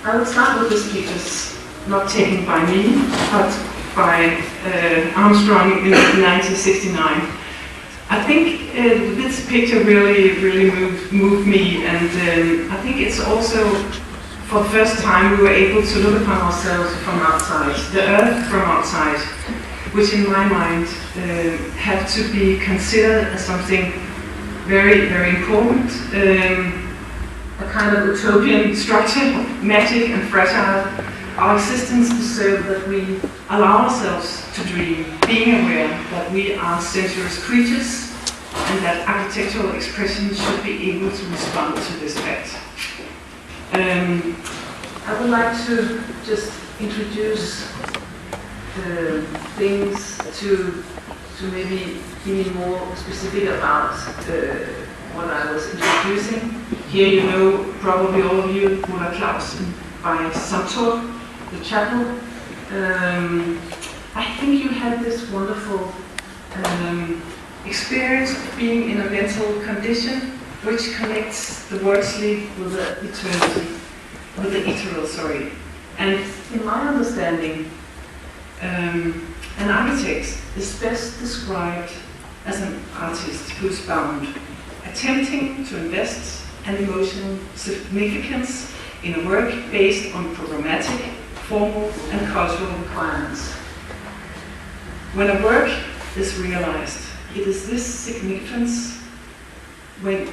I will start with this pictures, not taken by me, but by Armstrong in 1969. I think this picture really moved me, and I think it's also, for the first time, we were able to look upon ourselves from outside, the earth from outside, which in my mind have to be considered as something very, very important. A kind of utopian structure, magic and fragile. Our existence deserves that we allow ourselves to dream, being aware that we are sensuous creatures and that architectural expression should be able to respond to this fact. I would like to just introduce things to maybe be more specific about what I was introducing. Here you know, probably all of you, Ulla Clausen by Sator, the chapel. I think you had this wonderful experience of being in a mental condition which connects the worldly with the eternity, with the ethereal, sorry. And in my understanding, an architect is best described as an artist who's bound, attempting to invest an emotional significance in a work based on programmatic, formal and cultural requirements. When a work is realized, it is this significance when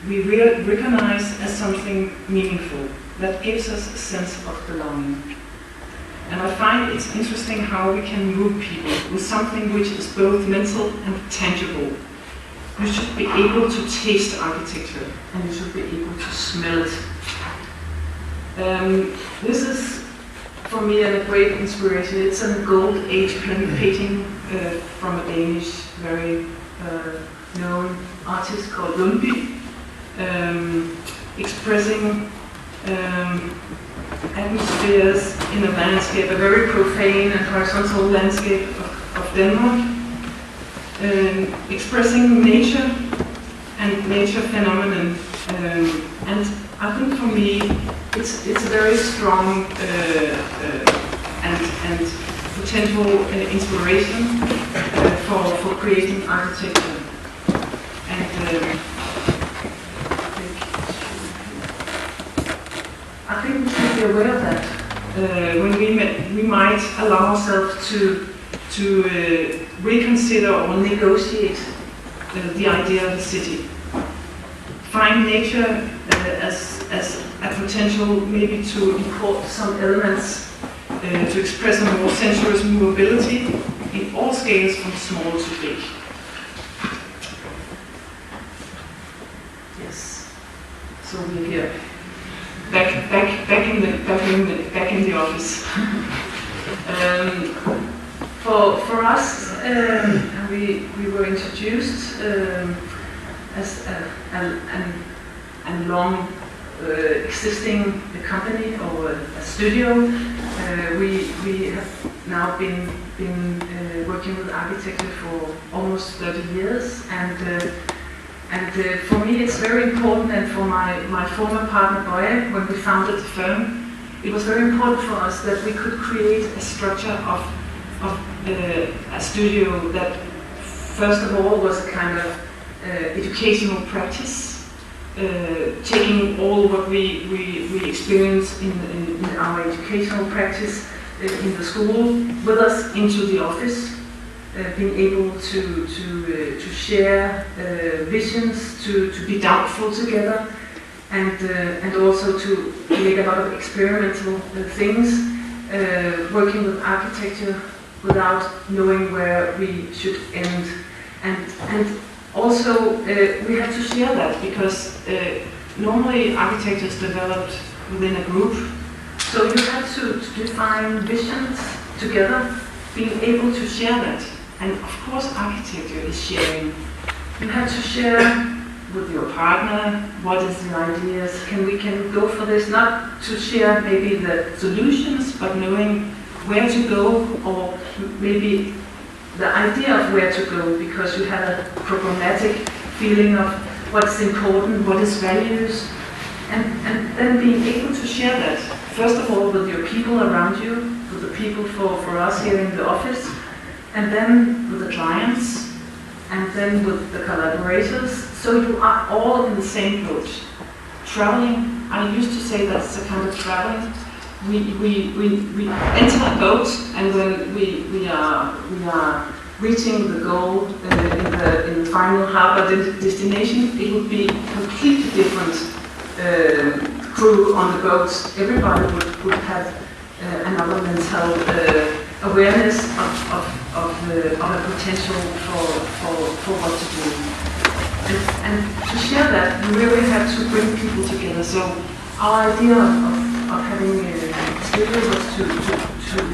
we recognize as something meaningful that gives us a sense of belonging. And I find it's interesting how we can move people with something which is both mental and tangible. You should be able to taste architecture and you should be able to smell it. This is, for me, a great inspiration. It's a gold age painting from a Danish, very known artist called Lundby, expressing atmospheres in a landscape, a very profane and horizontal landscape of Denmark, expressing nature and nature phenomenon. And I think for me, it's a very strong and potential inspiration for creating architecture. And I think we should be aware of that when we might allow ourselves to reconsider or negotiate the idea of the city. Find nature as a potential maybe to import some elements to express a more sensuous movability in all scales from small to big. Yes. So we're here. Back in the office. For us, we were introduced as a long existing company or a studio. We have now been working with architecture for almost 30 years, and for me it's very important, and for my former partner Boye, when we founded the firm, it was very important for us that we could create a structure of a studio that first of all was a kind of educational practice, taking all what we experience in our educational practice in the school with us into the office, being able to share visions, to be doubtful together, and also to make a lot of experimental things, working with architecture without knowing where we should end, and also we have to share that, because normally architecture is developed within a group, so you have to define visions together, being able to share that. And of course architecture is sharing. You have to share with your partner what is the ideas, we can go for this, not to share maybe the solutions, but knowing where to go, or maybe the idea of where to go, because you have a programmatic feeling of what's important, what is values, and then being able to share that, first of all with your people around you, with the people for us here in the office, and then with the clients, and then with the collaborators, so you are all in the same boat. Traveling, I used to say that's a kind of traveling. We enter a boat, and when we are reaching the goal in the final harbor destination, it would be completely different crew on the boat. Everybody would have another mental awareness of a potential for what to do. And to share that, you really have to bring people together. So our idea of having a studio was to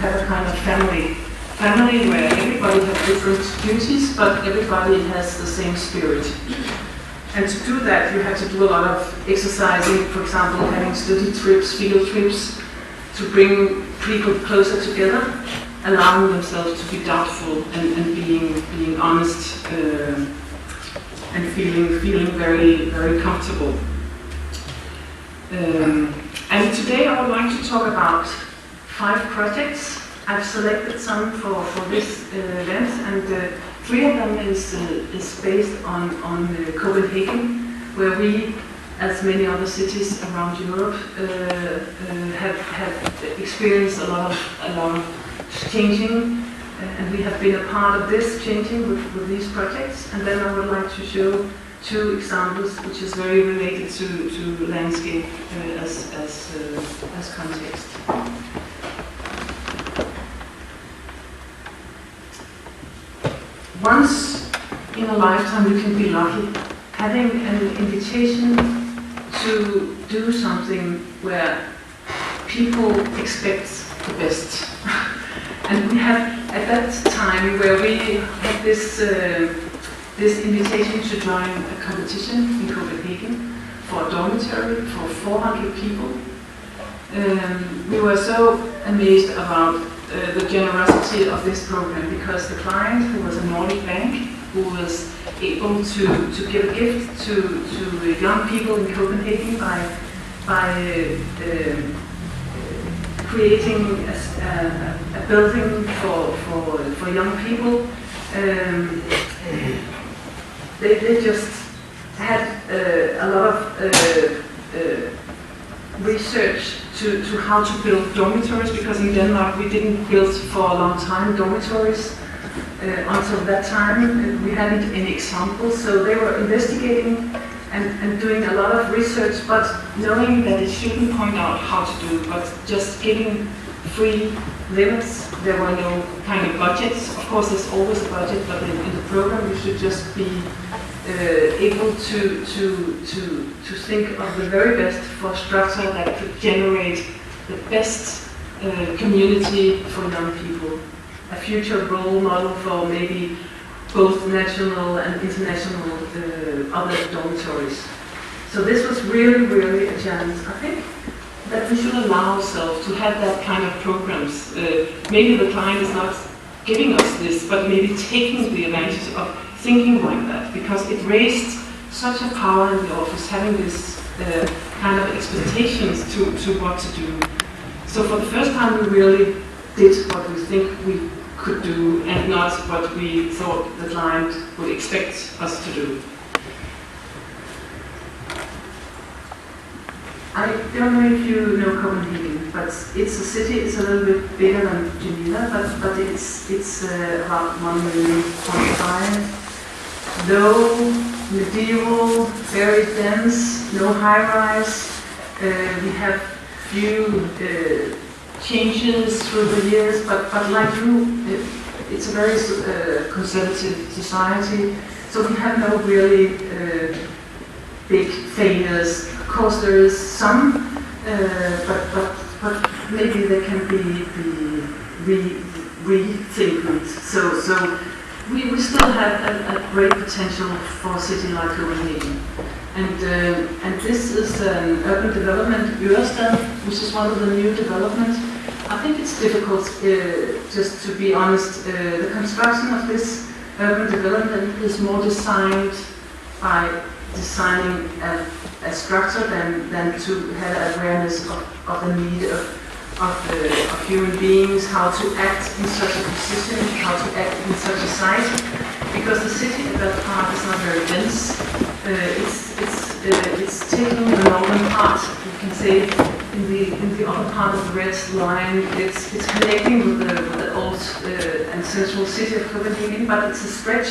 have a kind of family where everybody has different duties, but everybody has the same spirit. And to do that, you have to do a lot of exercising, for example, having study trips, field trips, to bring people closer together, allowing themselves to be doubtful and being honest and feeling very, very comfortable. And today I would like to talk about 5 projects. I've selected some for this event, and 3 of them is based on Copenhagen, where we, as many other cities around Europe, have experienced a lot of changing, and we have been a part of this changing with these projects. And then I would like to show 2 examples, which is very related to landscape as context. Once in a lifetime you can be lucky, having an invitation to do something where people expect the best. And we have, at that time, where we had this invitation to join a competition in Copenhagen for a dormitory for 400 people. We were so amazed about the generosity of this program, because the client, who was a Nordic bank, who was able to give a gift to young people in Copenhagen by creating a building for young people. They just had a lot of research to how to build dormitories, because in Denmark we didn't build for a long time dormitories. Until that time we hadn't any examples, so they were investigating and doing a lot of research, but knowing that it shouldn't point out how to do, but just giving free limits. There were no kind of budgets. Of course there's always a budget, but in the program you should just be able to think of the very best for a structure that could generate the best community for young people. A future role model for maybe both national and international other dormitories. So this was really, really a challenge. I think that we should allow ourselves to have that kind of programs. Maybe the client is not giving us this, but maybe taking the advantage of thinking like that, because it raised such a power in the office, having this kind of expectations to what to do. So for the first time we really did what we think we could do, and not what we thought the client would expect us to do. I don't know if you know Copenhagen, but it's a city. It's a little bit bigger than Geneva, but it's about 1,500,000. Low, medieval, very dense, no high-rise. We have few changes through the years, but like you, it's a very conservative society. So we have no really big failures. Of course, there is some, but maybe they can be rethinked. So we still have a great potential for a city like Copenhagen. And this is an urban development, Ørestad, which is one of the new developments. I think it's difficult, just to be honest. The construction of this urban development is more designed by designing a structure than to have awareness of the need of human beings, how to act in such a position, how to act in such a site, because the city at that part is not very dense. It's taking the northern part, you can say, in the upper part of the red line. It's connecting with the old and central city of Copenhagen, but it's a stretch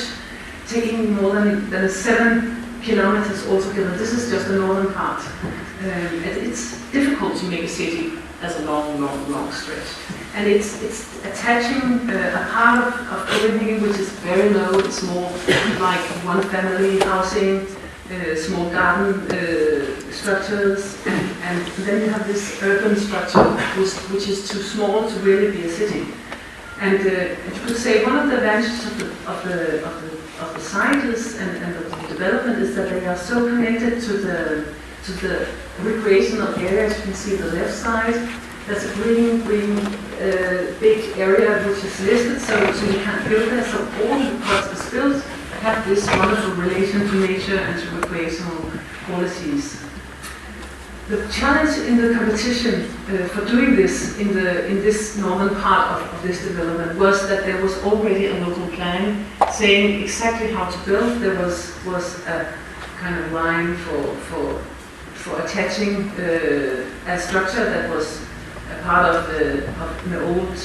taking more than 7 kilometers altogether. This is just the northern part. It's difficult to make a city as a long stretch. And it's attaching a part of Copenhagen which is very low. It's more like one family housing, small garden structures, and then you have this urban structure which is too small to really be a city. And you could say one of the advantages of the site is, and of the development is that they are so connected to the recreational areas. You can see the left side. There's a green big area which is listed, so you can't build there. So all the parts is built have this wonderful relation to nature and to recreational qualities. The challenge in the competition for doing this in this northern part of this development was that there was already a local plan saying exactly how to build. There was a kind of line for attaching a structure that was a part of the old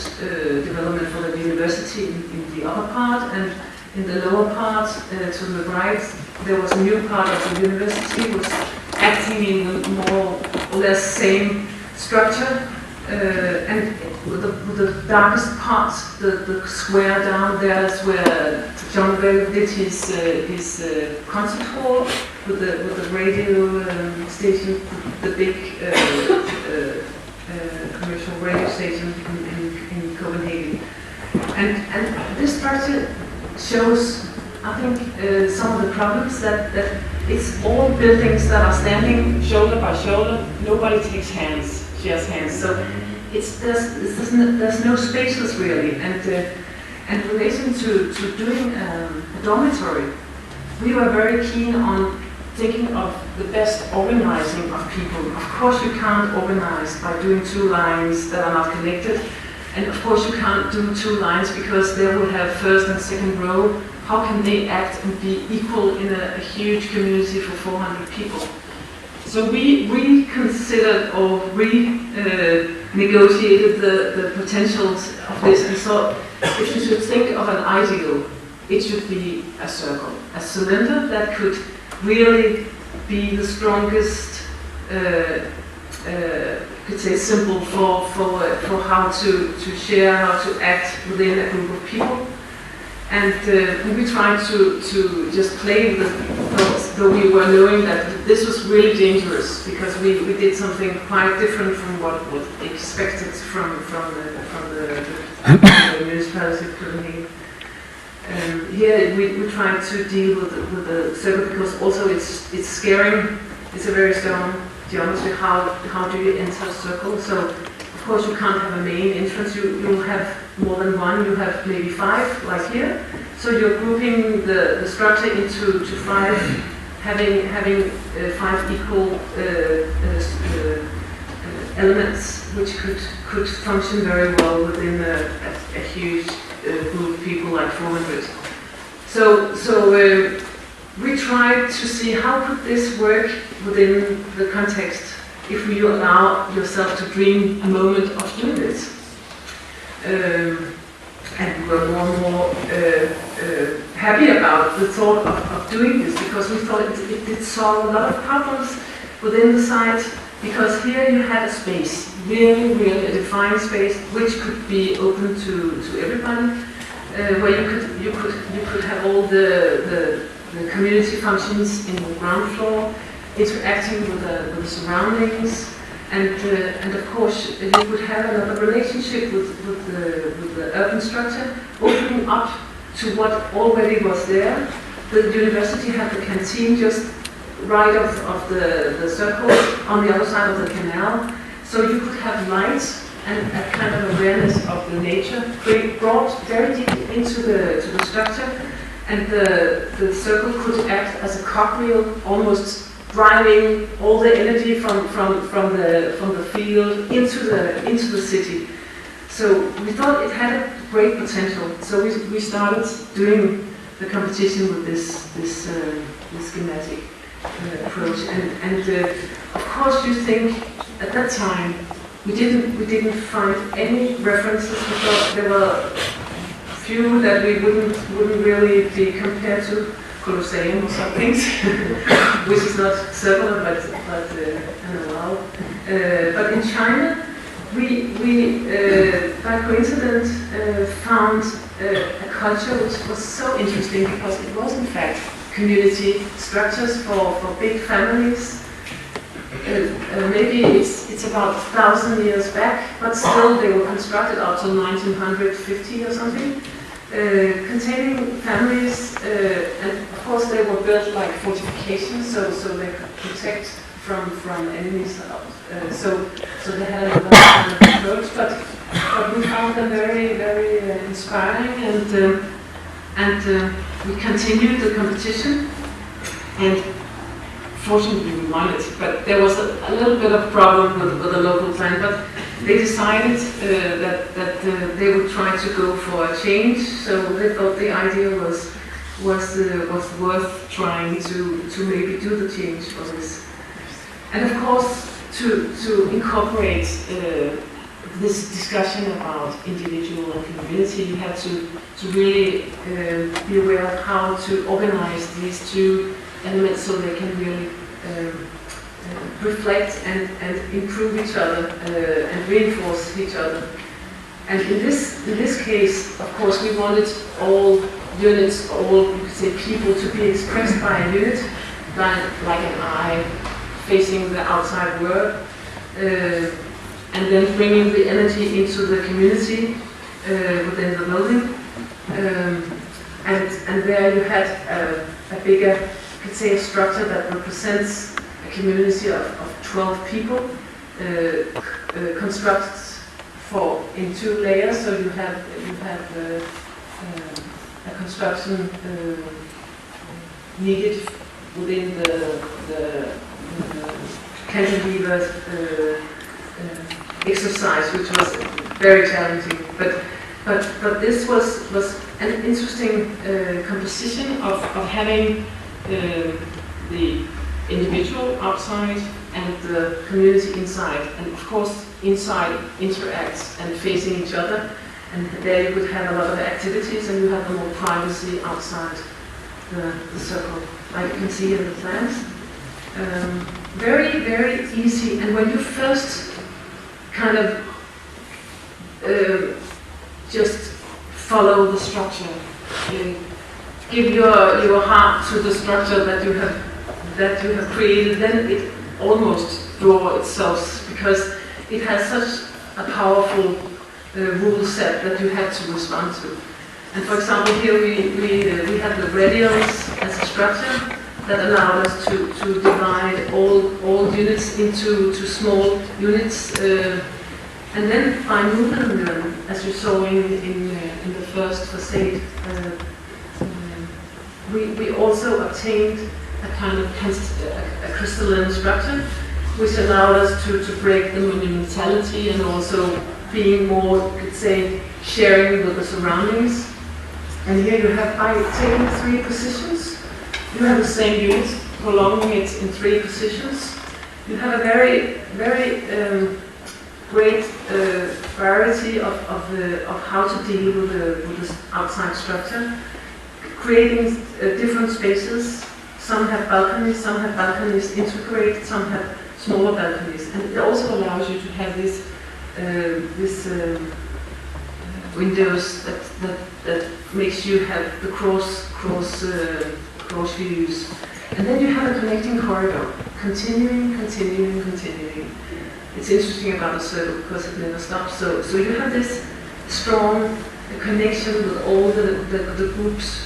development for the university in the upper part, and in the lower part to the right there was a new part of the university was acting in the more or less same structure, and with the darkest part, the square down there is where John Bell did his concert hall with the radio station, the big commercial radio station in Copenhagen. And this structure shows, I think, some of the problems that it's all buildings that are standing shoulder by shoulder. Nobody shares hands. So there's no spaces really. And in relation to doing a dormitory, we were very keen on thinking of the best organizing of people. Of course you can't organize by doing 2 lines that are not connected. And of course you can't do 2 lines because they will have first and second row. How can they act and be equal in a huge community for 400 people? So we reconsidered or negotiated the potentials of this and thought if you should think of an ideal, it should be a circle, a cylinder that could really be the strongest could say symbol for how to share, how to act within a group of people. And we tried to just play with the thoughts, though we were knowing that this was really dangerous because we did something quite different from what was expected from the municipality of Copenhagen. Here we tried to deal with the circle because also it's scaring. It's a very stone geometry. How do you enter a circle? So of course you can't have a main entrance. You have more than one. You have maybe 5, like here. So you're grouping the structure into 5, having 5 equal elements, which could function very well within a huge group of people, like 400. So we tried to see how could this work within the context if you allow yourself to dream a moment of doing this. And we were more and more happy about the thought of doing this because we thought it did solve a lot of problems within the site, because here you had a space, really a defined space, which could be open to everybody, where you could have all the community functions in the ground floor, interacting with the surroundings, and of course you could have another relationship with the urban structure, opening up to what already was there. The university had the canteen just right of the circle on the other side of the canal, so you could have light and a kind of awareness of the nature brought very deep into the structure. and the circle could act as a cogwheel, almost driving all the energy from the field into the city. So we thought it had a great potential. So we started doing the competition with this schematic approach. And of course, you think at that time we didn't find any references. We thought there were few that we wouldn't really be compared to. Colosseum or something, which is not circular, but wow. But in China, we by coincidence found a culture which was so interesting because it was in fact community structures for big families. Maybe it's about 1,000 years back, but still they were constructed up to 1950 or something. Containing families, and of course they were built like fortifications, so they could protect from enemies. So they had a kind of approach, but we found them very, very inspiring, and we continued the competition, and fortunately we won it. But there was a little bit of problem with the local plan, but they decided that they would try to go for a change. So they thought the idea was worth trying to maybe do the change for this. And of course, to incorporate this discussion about individual and community, you have to really be aware of how to organize these two elements so they can really reflect and improve each other and reinforce each other. And in this case, of course, we wanted all units, all you could say people, to be expressed by a unit, like an eye facing the outside world, and then bringing the energy into the community within the building. And there you had a bigger, you could say, a structure that represents a community of 12 people, constructed in 2 layers. So you have a construction needed within the cantilever exercise, which was very challenging. But this was an interesting composition of having the individual outside and the community inside. And of course, inside interacts and facing each other. And there you could have a lot of activities, and you have the more privacy outside the circle, like you can see in the plans. Very, very easy. And when you first kind of just follow the structure, give your heart to the structure that you have created, then it almost draws itself, because it has such a powerful rule set that you have to respond to. And for example, here we have the radials as a structure that allowed us to divide all units into small units, and then by moving them, as you saw in the first facade, we also obtained a kind of a crystalline structure, which allowed us to break the monumentality and also being more, you could say, sharing with the surroundings. And here you have, by taking 3 positions, you have the same unit, prolonging it in 3 positions. You have a very, very great variety of how to deal with this outside structure, creating different spaces. Some have balconies integrated, some have smaller balconies, and it also allows you to have this windows that makes you have the cross views. And then you have a connecting corridor, continuing. It's interesting about the circle because it never stops. So you have this strong connection with all the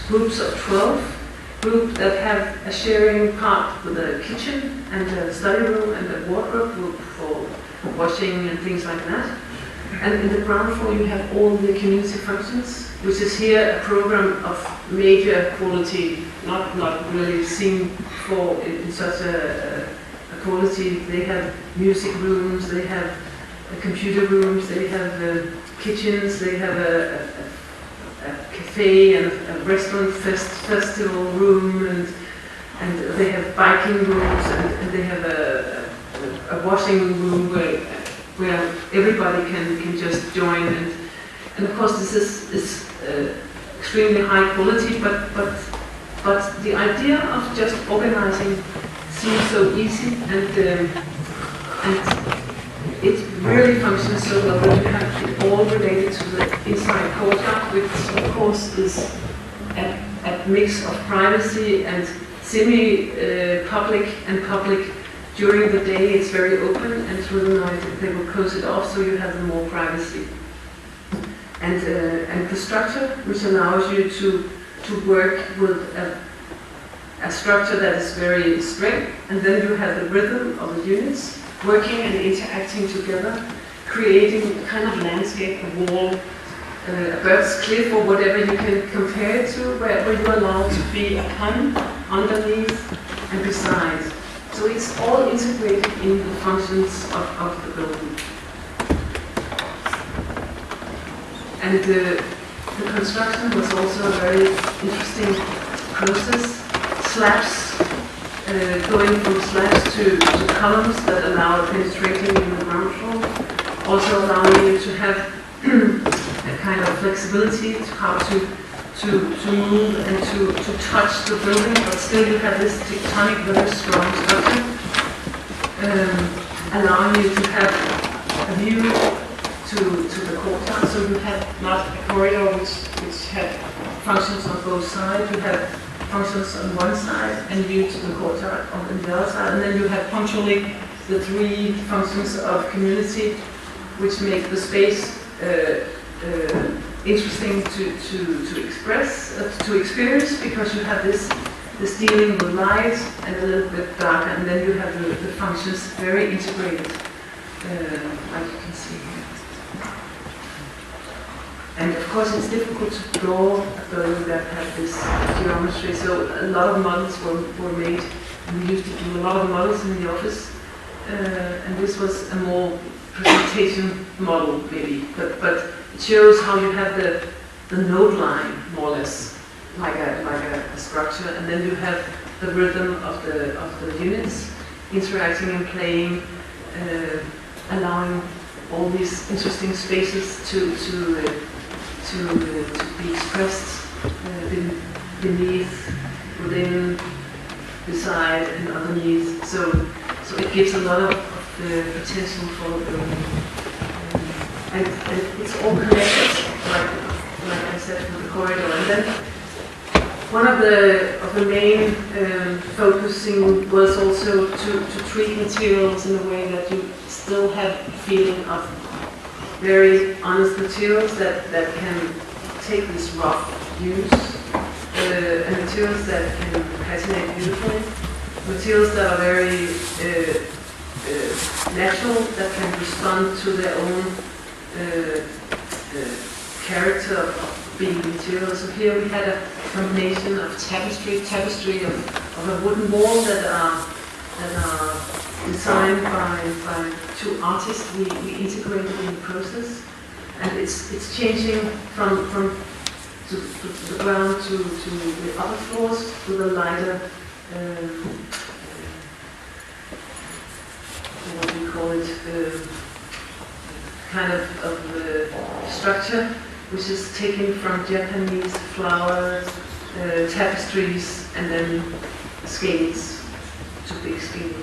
groups of 12, group that have a sharing part with the kitchen and the study room and the wardrobe group for washing and things like that. And in the ground floor you have all the community functions, which is here a program of major quality, not really seen before in such a quality. They have music rooms, they have computer rooms, they have kitchens, they have a cafe and a restaurant festival room, and they have biking rooms, and they have a washing room where everybody can just join, and of course this is extremely high quality, but the idea of just organizing seems so easy, and it really functions so well that you have it all related to the inside courtyard, which of course is a mix of privacy and semi-public and public. During the day it's very open, and through the night they will close it off so you have more privacy. And the structure, which allows you to work with a structure that is very straight, and then you have the rhythm of the units working and interacting together, creating a kind of landscape, a wall, a bird's cliff, or whatever you can compare it to, where you're allowed to be upon, underneath, and beside. So it's all integrated in the functions of the building. And the construction was also a very interesting process. Slabs, going from slabs to columns that allow penetrating in the ground floor, also allowing you to have a kind of flexibility to how to move and to touch the building, but still you have this tectonic, very strong structure, allowing you to have a view to the courtyard. So you have not a corridor which had functions on both sides. You have functions on one side and view to the courtyard on the other side, and then you have punctually the three functions of community, which make the space interesting to express, to experience, because you have this dealing with light and a little bit darker, and then you have the functions very integrated, like you can see here. And of course it's difficult to draw a building that had this geometry, so a lot of models were made. We used to do a lot of models in the office, and this was a more presentation model maybe, but it shows how you have the node line, more or less, like a structure, and then you have the rhythm of the units interacting and playing, allowing all these interesting spaces to be expressed beneath, within, beside, and underneath. So it gives a lot of potential for the building. And it's all connected, like I said, with the corridor. And then one of the main focusing was also to treat materials in a way that you still have a feeling of very honest materials that can take this rough use, and materials that can patinate beautifully, materials that are very natural, that can respond to their own character of being material. So here we had a combination of tapestry of a wooden wall that are designed by two artists. We integrated in the process, and it's changing from the ground to the upper floors with a lighter what we call it, kind of structure, which is taken from Japanese flowers, tapestries, and then scales to big scale.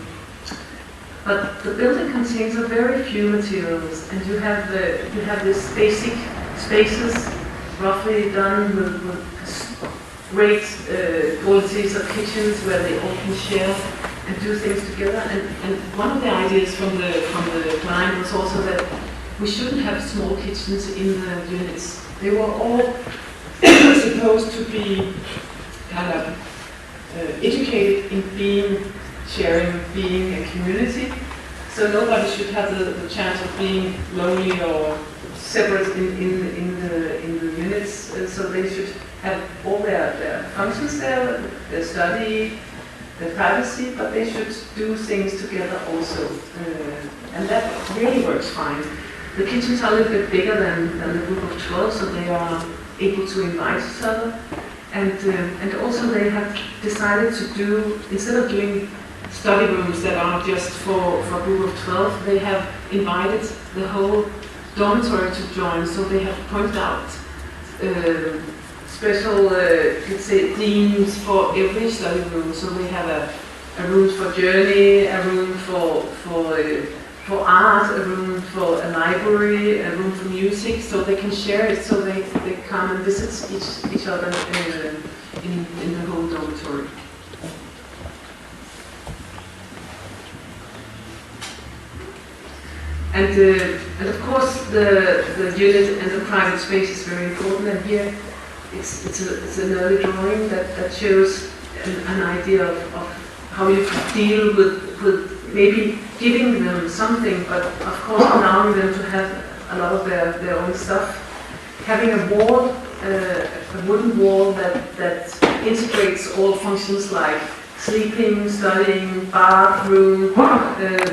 But the building contains a very few materials, and you have this basic spaces, roughly done with great qualities of kitchens where they all can share and do things together. And one of the ideas from the client was also that we shouldn't have small kitchens in the units. They were all supposed to be kind of educated in sharing, being a community. So nobody should have the chance of being lonely or separate in the units. So they should have all their functions there, their study, their privacy, but they should do things together also. And that really works fine. The kitchens are a little bit bigger than the group of 12, so they are able to invite each other. And also they have decided to do, instead of doing study rooms that are just for a group of 12, they have invited the whole dormitory to join, so they have pointed out special, let's say, themes for every study room. So they have a room for journey, a room for art, a room for a library, a room for music, so they can share it, so they come and visit each other in the whole dormitory. And of course the unit and the private space is very important, and here it's an early drawing that shows an idea of how you could deal with maybe giving them something, but of course allowing them to have a lot of their own stuff. Having a wall, a wooden wall that integrates all functions like sleeping, studying, bathroom,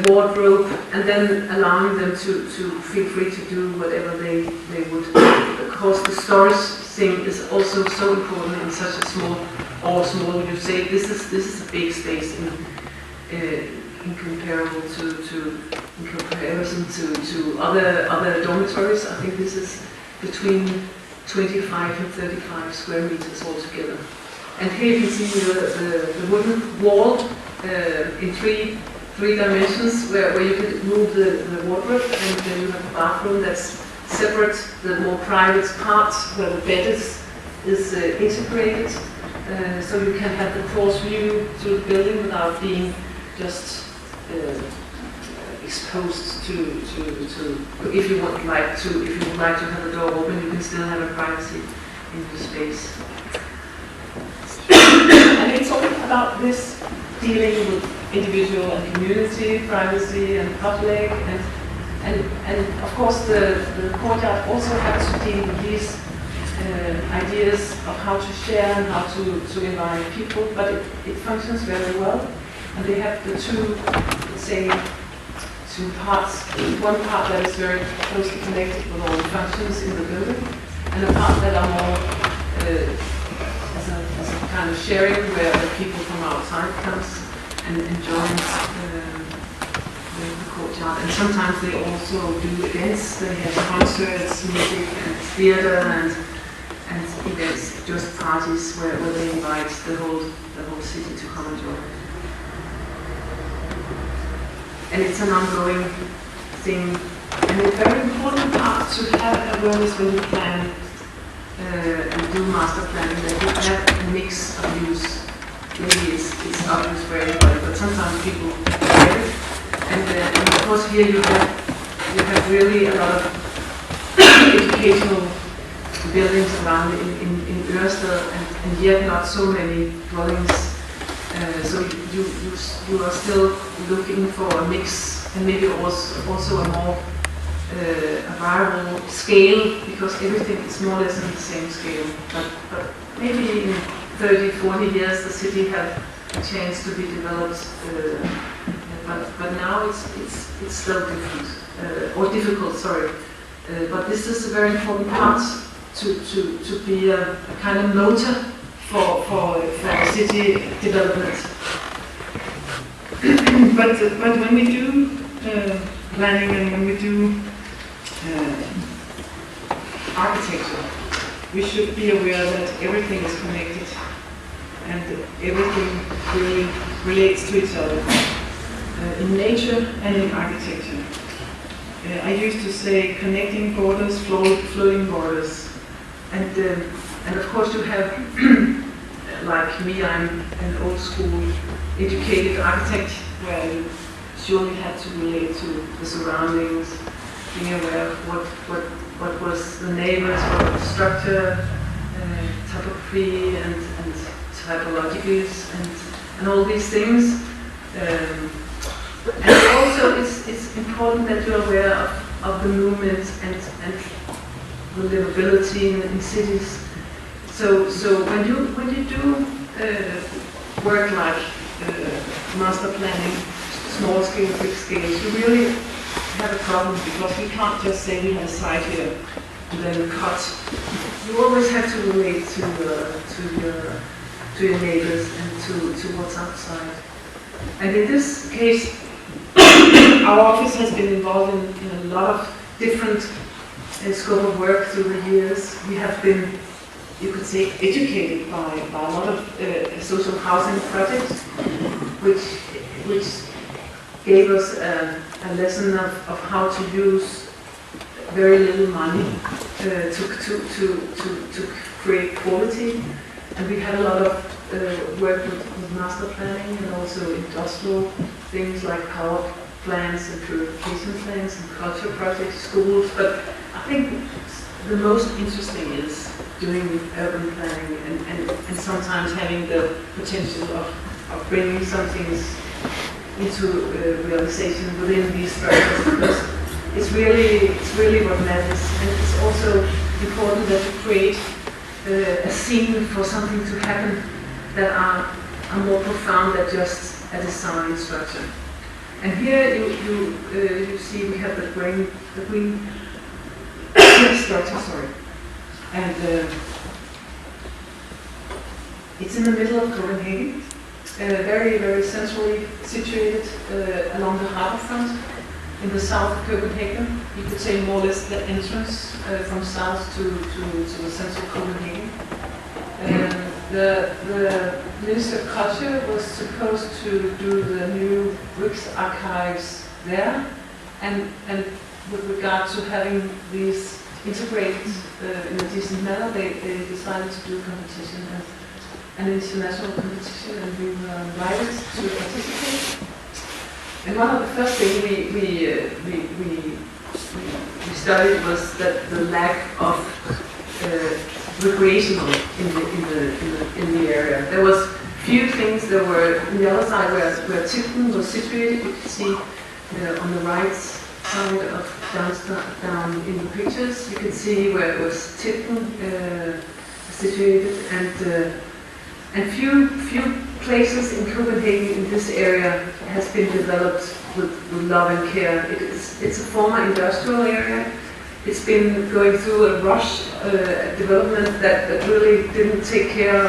wardrobe, and then allowing them to feel free to do whatever they would. Of course, the storage thing is also so important in such a small, you say this is a big space in comparison to other dormitories. I think this is between 25 and 35 square meters altogether. And here you can see the wooden wall in three dimensions where you can move the wardrobe, and then you have a bathroom that's separate, the more private part where the bed is integrated, so you can have the cross view to the building without being just exposed to if you would like to have the door open, you can still have a privacy in the space. And it's all about this dealing with individual and community, privacy and public, and of course the courtyard also has to deal with these ideas of how to share and how to invite people, but it functions very well. And they have the two parts. One part that is very closely connected with all the functions in the building, and a part that are more as a kind of sharing where the people from outside comes and joins the courtyard. And sometimes they also do events. They have concerts, music, and theater, and events, just parties where they invite the whole city to come and join. And it's an ongoing thing, and a very important part to have awareness when you plan and do master planning, that you have a mix of use. Maybe it's obvious for everybody, but sometimes people forget it. And of course here you have really a lot of educational buildings around in Ørsted, and yet not so many dwellings. So you are still looking for a mix, and maybe also a more a variable scale, because everything is more or less on the same scale. But maybe in 30, 40 years the city have a chance to be developed. But now it's still different or difficult. Sorry. But this is a very important part to be a kind of motor for city development. but when we do planning and when we do architecture, we should be aware that everything is connected and everything really relates to each other in nature and in architecture. I used to say connecting borders, floating borders, and of course you have, like me, I'm an old school educated architect, where you surely had to relate to the surroundings, being aware of what was the neighbors, what was the structure, topography and typologies and all these things. And also it's important that you're aware of the movement and the livability in cities. So when you do work like master planning, small scale, big scale, you really have a problem because we can't just say we have a site here and then cut. You always have to relate to your neighbors and to what's outside. And in this case, our office has been involved in a lot of different scope of work through the years. We have been, you could say, educated by a lot of social housing projects, which gave us a lesson of how to use very little money to create quality. And we had a lot of work with master planning and also industrial things like power plants and purification plants and culture projects, schools. But I think the most interesting is doing urban planning and sometimes having the potential of bringing some things into realization within these structures, because it's really what matters. And it's also important that you create a scene for something to happen that are more profound than just a design structure. And here you see we have the green structure, sorry. And it's in the middle of Copenhagen, very, very centrally situated along the harbour front in the south of Copenhagen. You could say more or less the entrance from south to the central Copenhagen. The Minister of Culture was supposed to do the new Riksarchives there, and with regard to having these integrated in a decent manner, they decided to do a competition, an international competition, and we were invited to participate. And one of the first things we studied was that the lack of recreational in the area. There was few things. There were on the other side where Tipton was situated. You can see on the right side of down in the pictures. You can see where it was Tipton situated, and few places in Copenhagen in this area has been developed with love and care. It's a former industrial area. It's been going through a rush development that really didn't take care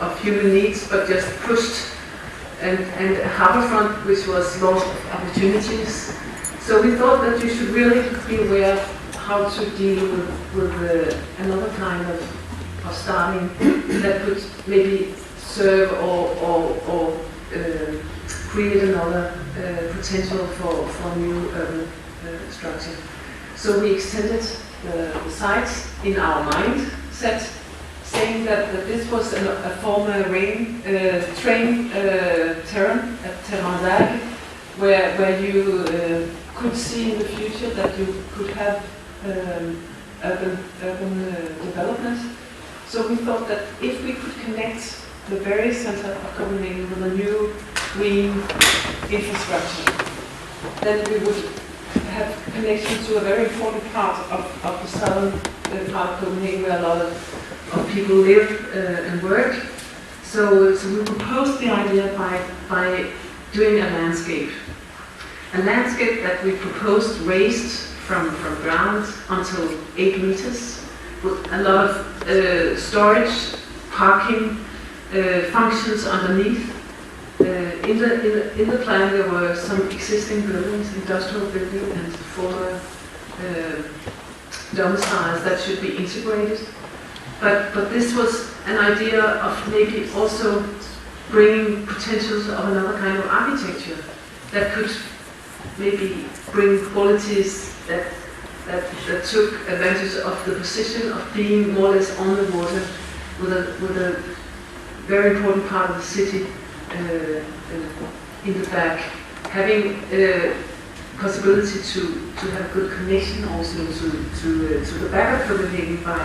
of human needs, but just pushed, and a harbourfront which was lost of opportunities. So we thought that you should really be aware of how to deal with another kind of starting that could maybe serve or create another potential for a new urban structure. So we extended the sites in our mindset, saying that this was a former train terrain at Tranberg, where you could see in the future that you could have urban development. So we thought that if we could connect the very center of Copenhagen with a new green infrastructure, then we would have connection to a very important part of the southern part of Copenhagen where a lot of people live and work. So we proposed the idea by doing a landscape. A landscape that we proposed raised from ground until 8 meters, with a lot of storage, parking functions underneath. In the plan there were some existing buildings, industrial buildings and former domiciles that should be integrated. But this was an idea of maybe also bringing potentials of another kind of architecture that could maybe bring qualities that took advantage of the position of being more or less on the water with a very important part of the city in the back, having possibility to have good connection also to the back of Copenhagen by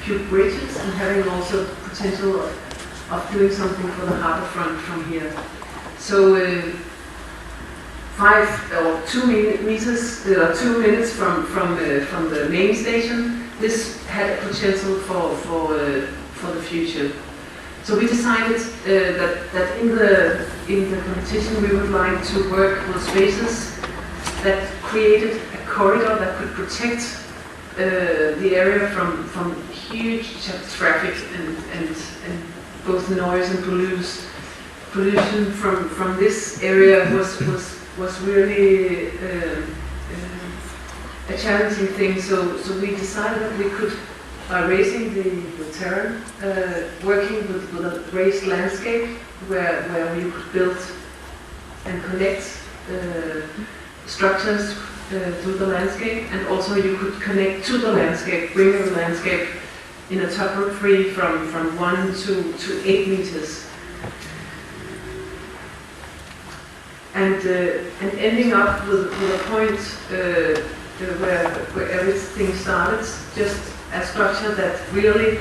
few bridges, and having also potential of doing something for the harbour front from here. So 2 minutes from the main station, this had a potential for the future. So we decided that in the competition we would like to work with spaces that created a corridor that could protect the area from huge traffic and both noise and pollution from this area was really a challenging thing. So we decided that we could, by raising the terrain, working with a raised landscape where you could build and connect structures through the landscape, and also you could connect to the landscape, bring the landscape in a topography from 1 to 8 meters. And ending up with a point where everything started, just a structure that really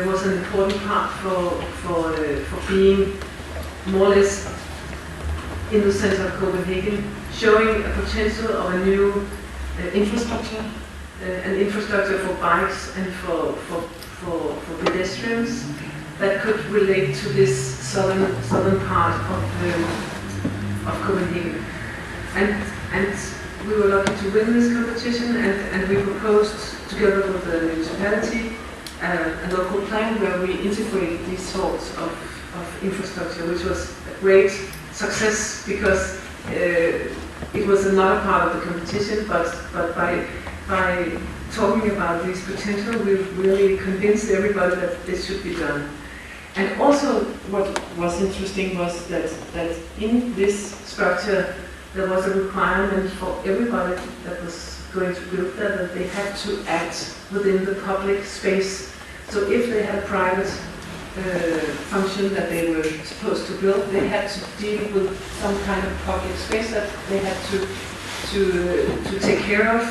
was an important part for being more or less in the center of Copenhagen, showing a potential of a new infrastructure, an infrastructure for bikes and for pedestrians that could relate to this southern part of Copenhagen. And we were lucky to win this competition, and we proposed together with the municipality a local plan where we integrated these sorts of infrastructure, which was a great success because it was another part of the competition, but by talking about these potential, we really convinced everybody that this should be done. And also what was interesting was that in this structure there was a requirement for everybody that was going to build that they had to act within the public space. So if they had a private function that they were supposed to build, they had to deal with some kind of public space that they had to take care of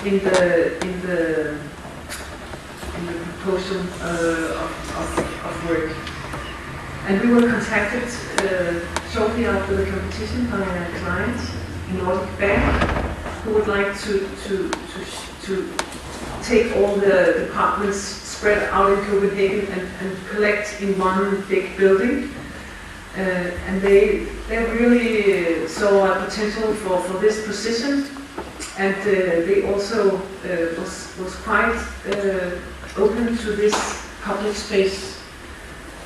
in the proposal of work. And we were contacted shortly after the competition by a client in Nordic Bank who would like to take all the departments spread out in Copenhagen and collect in one big building. And they really saw a potential for this position, and they also was quite open to this public space.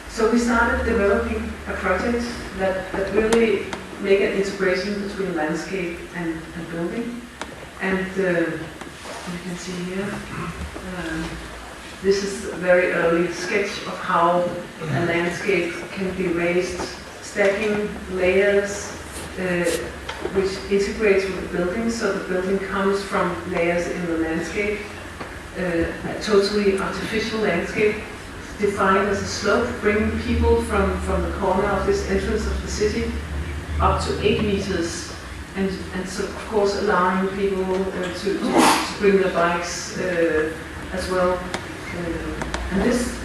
So we started developing a project that really make an integration between landscape and building. And you can see here, this is a very early sketch of how a landscape can be raised, stacking layers, which integrates with the building. So the building comes from layers in the landscape, a totally artificial landscape, defined as a slope, bringing people from the corner of this entrance of the city up to 8 meters, and so of course allowing people to bring their bikes as well. And this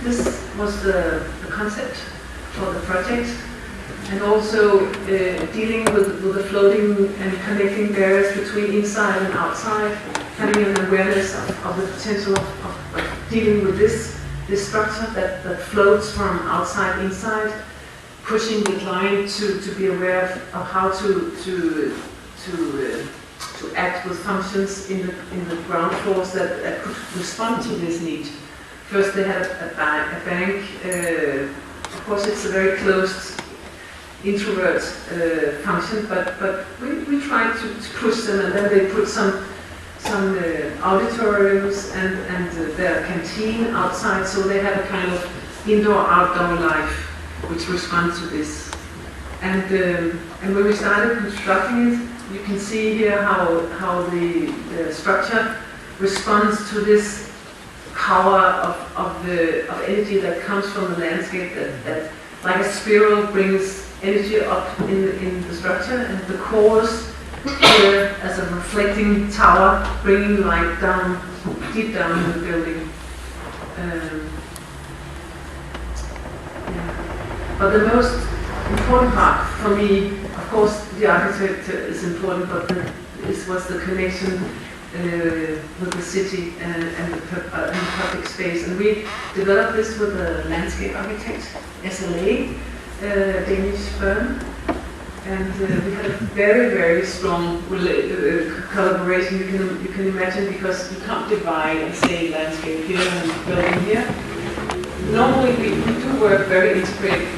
was the concept for the project, and also dealing with the floating and connecting barriers between inside and outside, having an awareness of the potential of dealing with this structure that floats from outside inside, pushing the client to be aware of how to act with functions in the ground floors that could respond to this need. First they had a bank, of course it's a very closed introvert function, but we tried to push them, and then they put some auditoriums and their canteen outside, so they have a kind of indoor-outdoor life which responds to this. And when we started constructing it, you can see here how the structure responds to this power of energy that comes from the landscape, that like a spiral brings energy up in the structure, and the cores here as a reflecting tower, bringing light down, deep down in the building. But the most important part for me, of course, the architecture is important, but this was the connection with the city and the public space. And we developed this with a landscape architect, SLA, Danish firm. And we had a very, very strong collaboration. You can imagine, because you can't divide and say landscape here and building here. Normally we do work very integrated.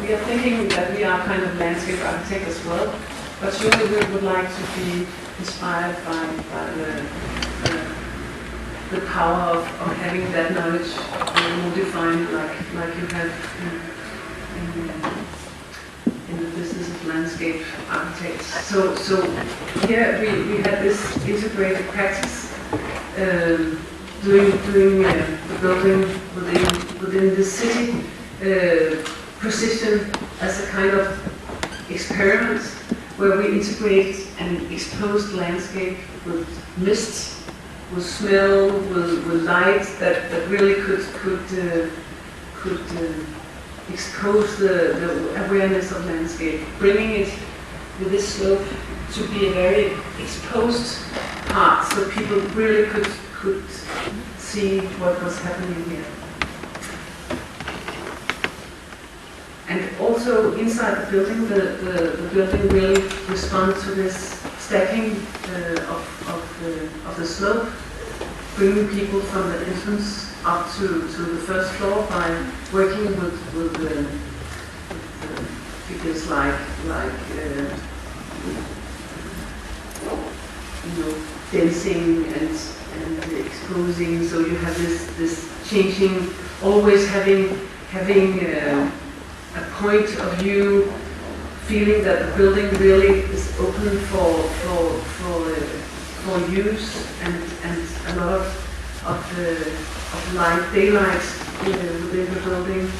We are thinking that we are kind of landscape architect as well, but surely we would like to be inspired by the power of having that knowledge more defined, like you have in the business of landscape architects. So here we had this integrated practice, doing the building within the city, positioned as a kind of experiment where we integrate an exposed landscape with mist, with smell, with light that really could expose the awareness of landscape, bringing it with this slope to be a very exposed part, so people really could see what was happening here. And also inside the building, the building really responds to this stacking of the slope, bringing people from the entrance up to the first floor by working with figures like dancing and exposing. So you have this changing, always having a point of view, feeling that the building really is open for use and a lot of light, daylight within the building.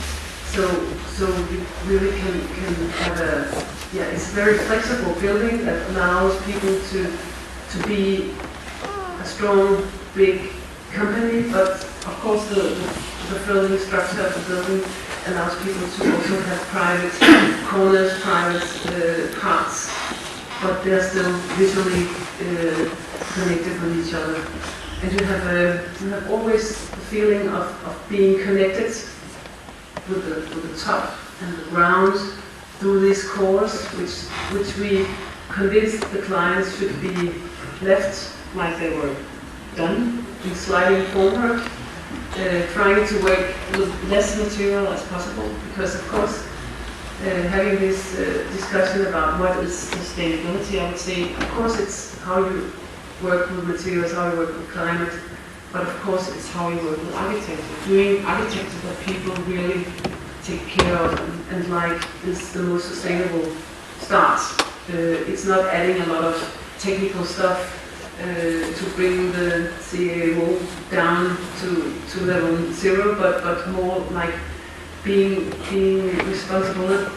So you really can have it's a very flexible building that allows people to be a strong, big company, but of course the building structure of the building allows people to also have private corners, private parts, but they're still visually connected with each other. And you have always the feeling of being connected with the top and the ground through these cores, which we convinced the clients should be left like they were done, in sliding forward, trying to work with less material as possible, because of course having this discussion about what is sustainability, I would say of course it's how you work with materials, how you work with climate, but of course it's how you work with architecture. Doing architecture that people really take care of and like is the most sustainable start. It's not adding a lot of technical stuff to bring the CAO down to level 0, but more like being responsible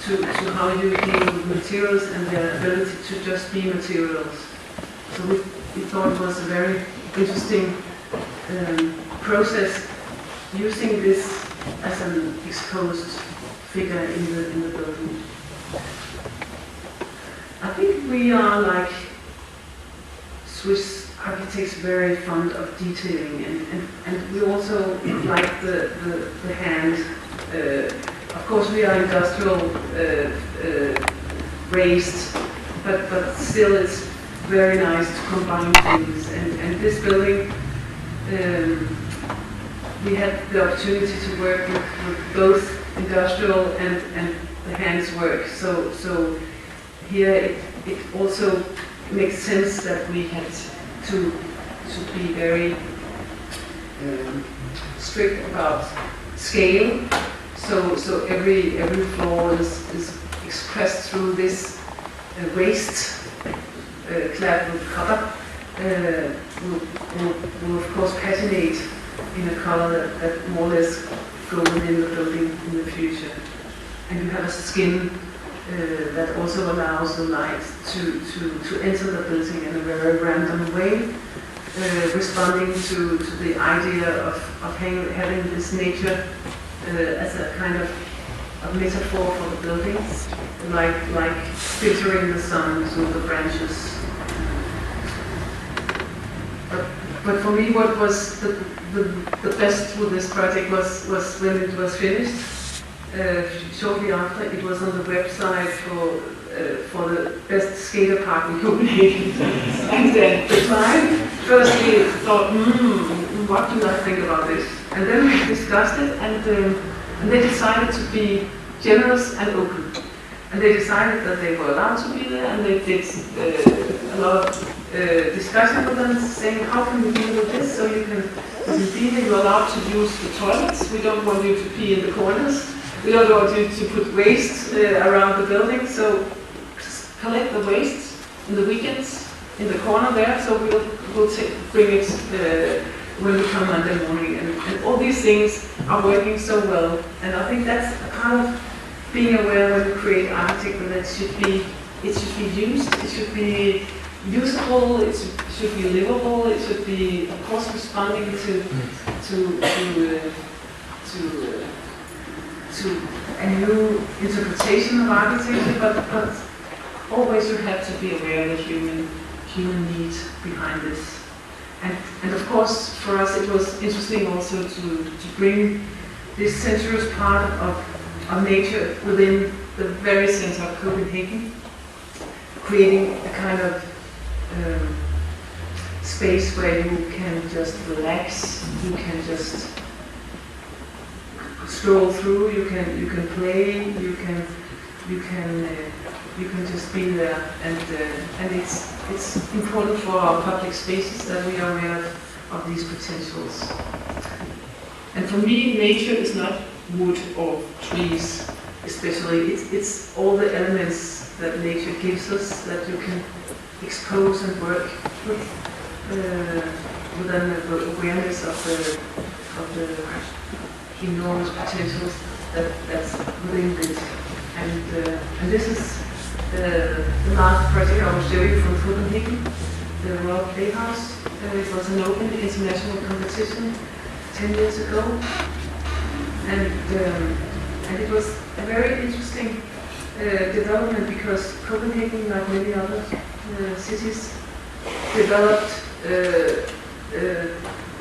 to how you deal with materials and their ability to just be materials. So we thought it was a very interesting process, using this as an exposed figure in the building. I think we are, like Swiss architects, very fond of detailing, and we also like the hand. Of course we are industrial raised, but still it's very nice to combine things. And this building, we had the opportunity to work with both industrial and the hands work. So here it also makes sense that we had to be very strict about scale. So every floor is expressed through this raised clad with copper. Will of course patinate in a color that more or less go within the building in the future. And you have a skin that also allows the light to enter the building in a very random way, responding to the idea of having this nature as a kind of metaphor for the buildings, like filtering the sun through the branches. but for me, what was the best with this project was when it was finished. Shortly after, it was on the website for the best skater park in Copenhagen. And then the client firstly thought, what do I think about this? And then we discussed it, and they decided to be generous and open. And they decided that they were allowed to be there, and they did a lot of discussion with them, saying, how can we deal with this? So you can be there, you're allowed to use the toilets. We don't want you to pee in the corners. We don't want you to put waste around the building. So collect the waste in the weekends in the corner there. So we'll bring it when we come Monday morning. And all these things are working so well. And I think that's a part of being aware when you create architecture, that it should be used, it should be usable, it should be livable, it should be, of course, responding to a new interpretation of architecture, but always you have to be aware of the human need behind this. And of course, for us, it was interesting also to bring this sensuous part of nature within the very center of Copenhagen, creating a kind of space where you can just relax, you can just stroll through, you can play, you can just be there, and it's important for our public spaces that we are aware of these potentials. And for me, nature is not wood or trees, especially. It's all the elements that nature gives us that you can expose and work with an awareness of the enormous potentials that's within it. And this is the last project I will show you from Copenhagen, the Royal Playhouse. It was an open international competition 10 years ago. And it was a very interesting development, because Copenhagen, like many other cities, developed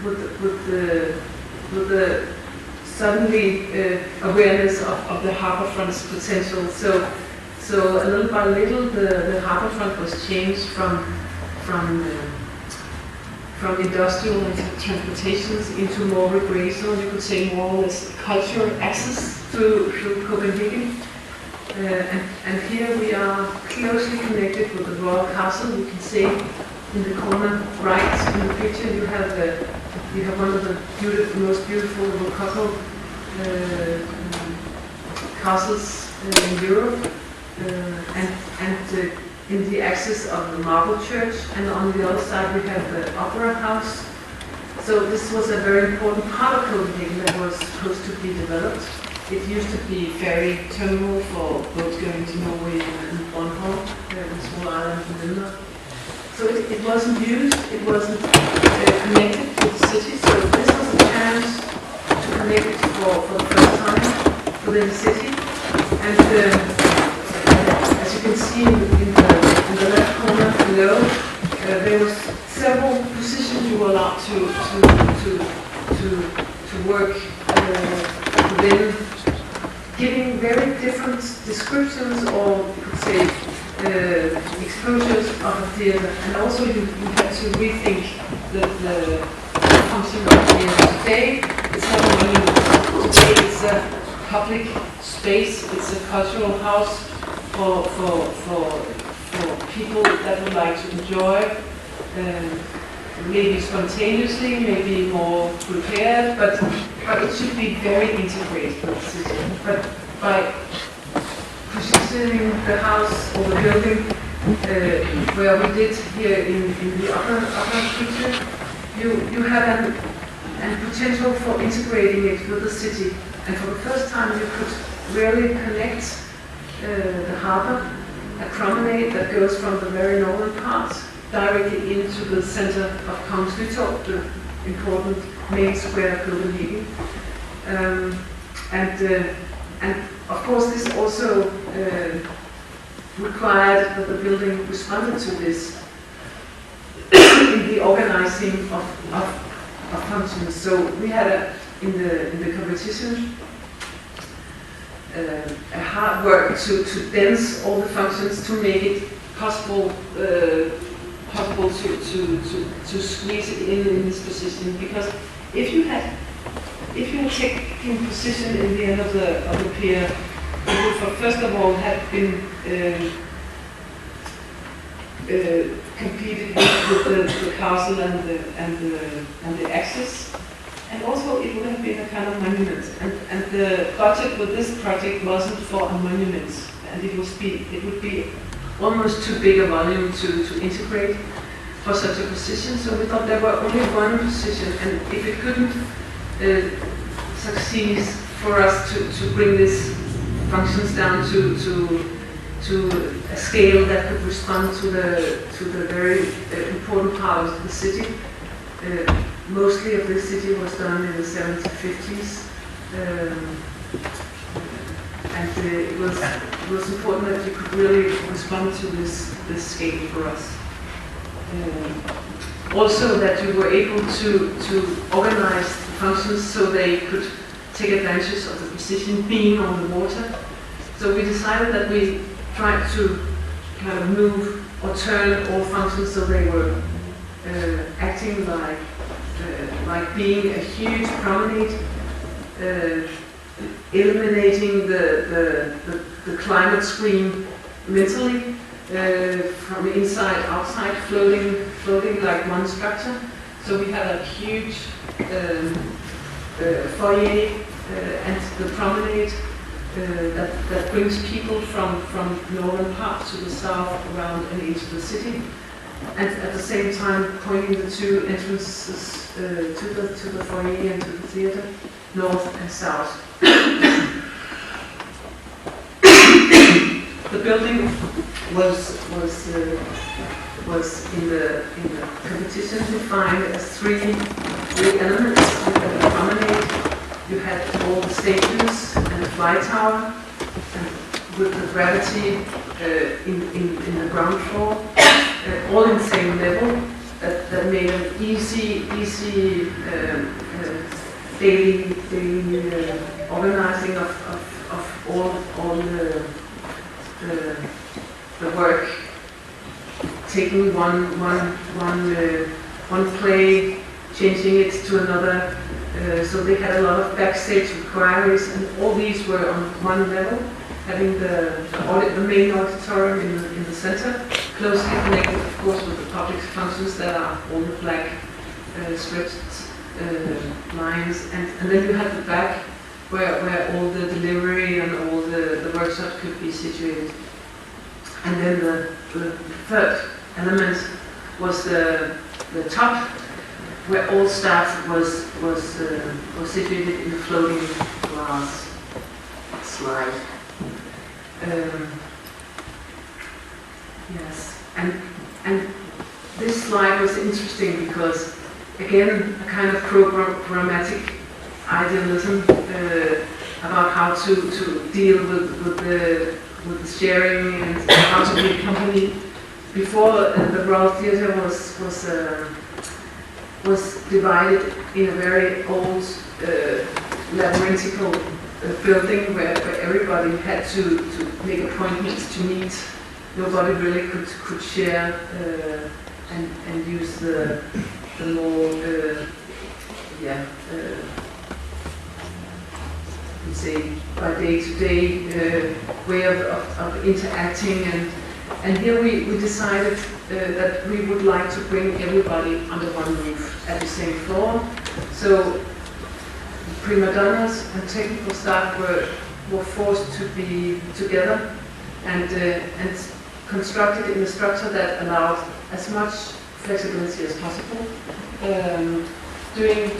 with the suddenly awareness of the harbourfront's potential. So a little by little, the harbourfront was changed from industrial and transportations into more recreational, you could say more or less cultural access through Copenhagen. And here we are closely connected with the Royal Castle. You can see in the corner right in the picture you have one of the most beautiful rococo castles in Europe, and in the axis of the Marble Church, and on the other side we have the Opera House. So this was a very important part of Copenhagen that was supposed to be developed. It used to be ferry terminal for boats going to Norway and Bornholm, the small island in Denmark. So it wasn't used, it wasn't connected with the city, so this was a chance to connect it for the first time within the city. And as you can see in the left corner below, there were several positions you were allowed to work within, giving very different descriptions, or you could say exposures of a theatre. And also you had to rethink the function of the theatre. Today it's not only today it's a public space, it's a cultural house for people that would like to enjoy, maybe spontaneously, maybe more prepared, but it should be very integrated with the city. But by positioning the house or the building where we did here in the upper picture, you have a potential for integrating it with the city. And for the first time you could really connect the harbour, a promenade that goes from the very northern part directly into the center of Kongens Nytorv, the important main square of Copenhagen. And of course this also required that the building responded to this in the organizing of functions. So we had in the competition a hard work to dense all the functions to make it possible to squeeze it in this position. Because if you had taken position in the end of the pier, it would first of all have been competed with the castle and the axis, and also it would have been a kind of monument. And the budget with this project wasn't for a monument, and it would be almost too big a volume to integrate for such a position. So we thought there were only one position, and if it couldn't succeed for us to bring these functions down to a scale that could respond to the very important part of the city. Mostly of this city was done in the 1750s, and it was important that you could really respond to this scale for us. Also that you were able to organize the functions so they could take advantage of the position being on the water. So we decided that we tried to kind of move or turn all functions so they were acting like being a huge promenade, eliminating the climate screen mentally, from inside outside, floating like one structure. So we had a huge foyer and the promenade that brings people from northern part to the south, around and into the city, and at the same time pointing the two entrances to the foyer and to the theatre, north and south. The building was in the competition defined as three elements. You had the promenade, you had all the stages and the fly tower, and with the gravity in the ground floor, all in the same level. That made an easy daily organizing of all the work, taking one play, changing it to another. So they had a lot of backstage inquiries, and all these were on one level, having the main auditorium in the center, closely connected, of course, with the public functions that are all the black stretched lines, and then you had the back where all the delivery and all the workshops could be situated. And then the third element was the top, where all staff was situated in a floating glass slide. Yes, and this slide was interesting because, again, a kind of programmatic idealism about how to deal with the sharing and how to be a company. Before the Royal Theatre was divided in a very old labyrinthical building where everybody had to make appointments to meet. Nobody really could share and use the more say by day-to-day way of interacting, and here we decided that we would like to bring everybody under one roof at the same floor. So prima donnas and technical staff were forced to be together and constructed in a structure that allowed as much flexibility as possible. Doing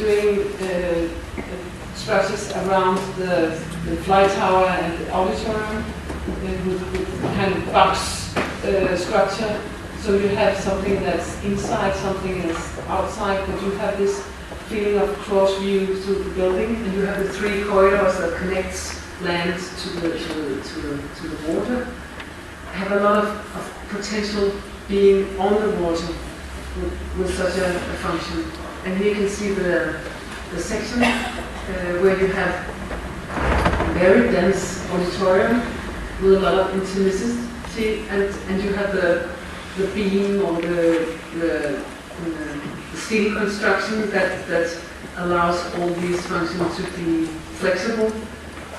structures around the fly tower and the auditorium with kind of box structure. So you have something that's inside, something that's outside, but you have this feeling of cross view through the building, and you have the three corridors that connects land to the water. Have a lot of potential being on the water with such a function. And here you can see the section where you have a very dense auditorium with a lot of intimacy, and you have the beam or the steel construction that allows all these functions to be flexible.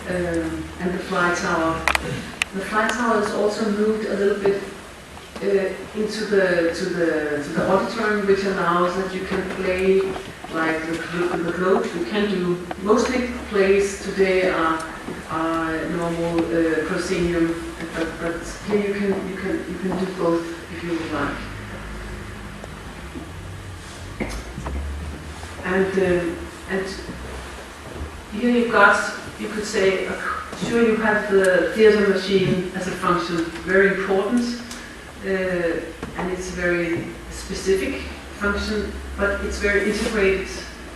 And the fly tower. The fly tower is also moved a little bit into the auditorium, which allows that you can play like the globe. You can do mostly plays today are normal proscenium, but here you can do both if you would like. And here you've got, you could say, sure, you have the theatre machine as a function, very important, and it's a very specific function, but it's very integrated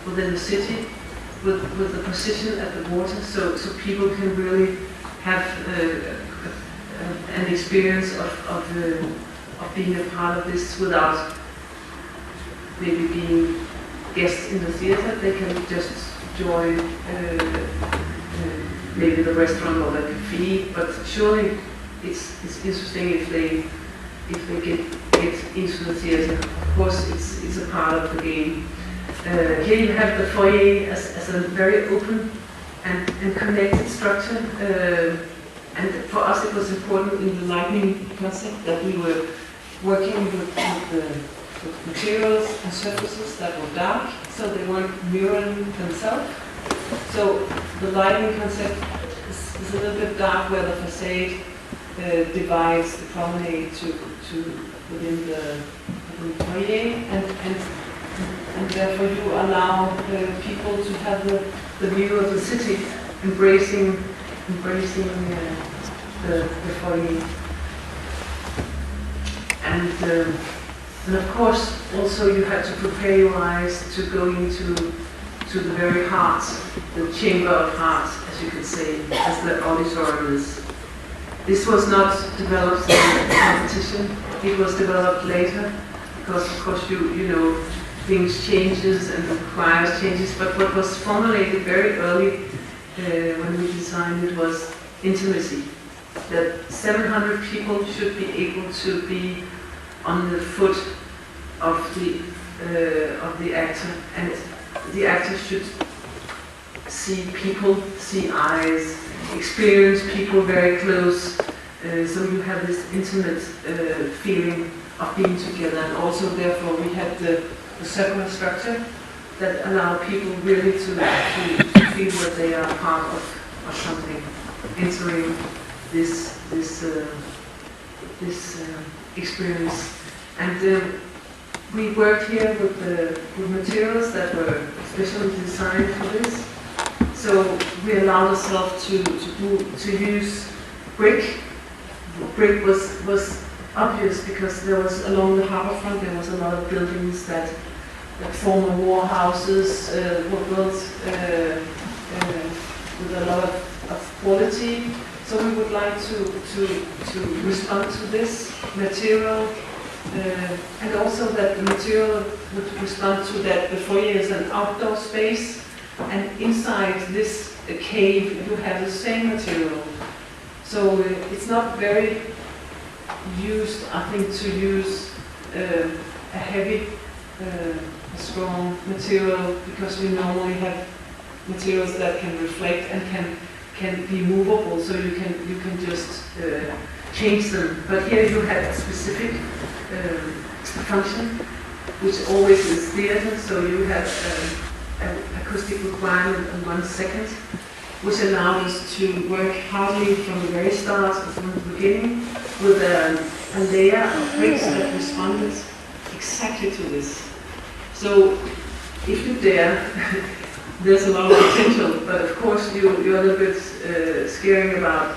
within the city with the position at the water, so people can really have an experience of being a part of this without maybe being guests in the theatre. They can just join maybe the restaurant or the cafe, but surely it's interesting if they get into the theatre. Of course, it's a part of the game. Here you have the foyer as a very open and connected structure, and for us it was important in the lighting concept that we were working with the materials and surfaces that were dark, so they weren't mirroring themselves. So the lighting concept is a little bit dark, where the facade divides the promenade to within the foyer, and therefore you allow people to have the view of the city, embracing the foyer. And of course, also you had to prepare your eyes to go into the very heart, the chamber of heart, as you could say, as the auditorium is. This was not developed in the competition. It was developed later, because of course you know things changes and requires changes. But what was formulated very early when we designed it was intimacy. That 700 people should be able to be on the foot of the actor, and the actor should see people, see eyes, experience people very close, so you have this intimate feeling of being together. And also therefore we had the circular structure that allow people really to feel that they are part of something, entering this experience. And we worked here with materials that were specially designed for this. So we allowed ourselves to use brick. Brick was obvious because there was, along the harbour front, there was a lot of buildings that former war houses were built with a lot of quality. So we would like to respond to this material, and also that the material would respond to that the foyer is an outdoor space, and inside this cave you have the same material. So it's not very used, I think, to use a heavy, strong material, because we normally have materials that can reflect and can be movable, so you can just change them. But here you have a specific function, which always is theatre, so you have an acoustic requirement on 1 second, which allowed us to work hardly from the very start, from the beginning, with a layer of bricks that responded exactly to this. So if you dare, there's a lot of potential, but of course you're a little bit scaring about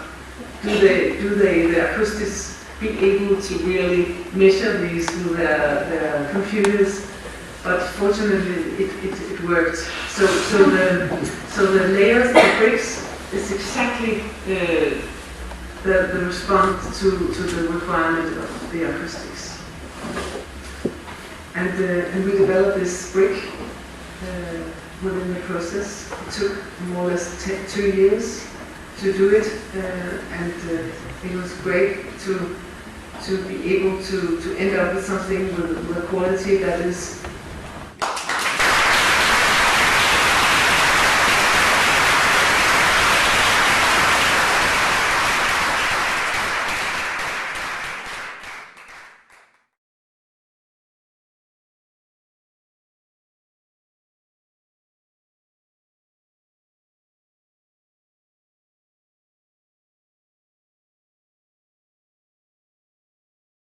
do the acoustics be able to really measure these with their computers? But fortunately it worked. So the layers, the bricks, is exactly the response to the requirement of the acoustics. And we developed this brick within the process. It took more or less 2 years to do it, and it was great to be able to end up with something with a quality that is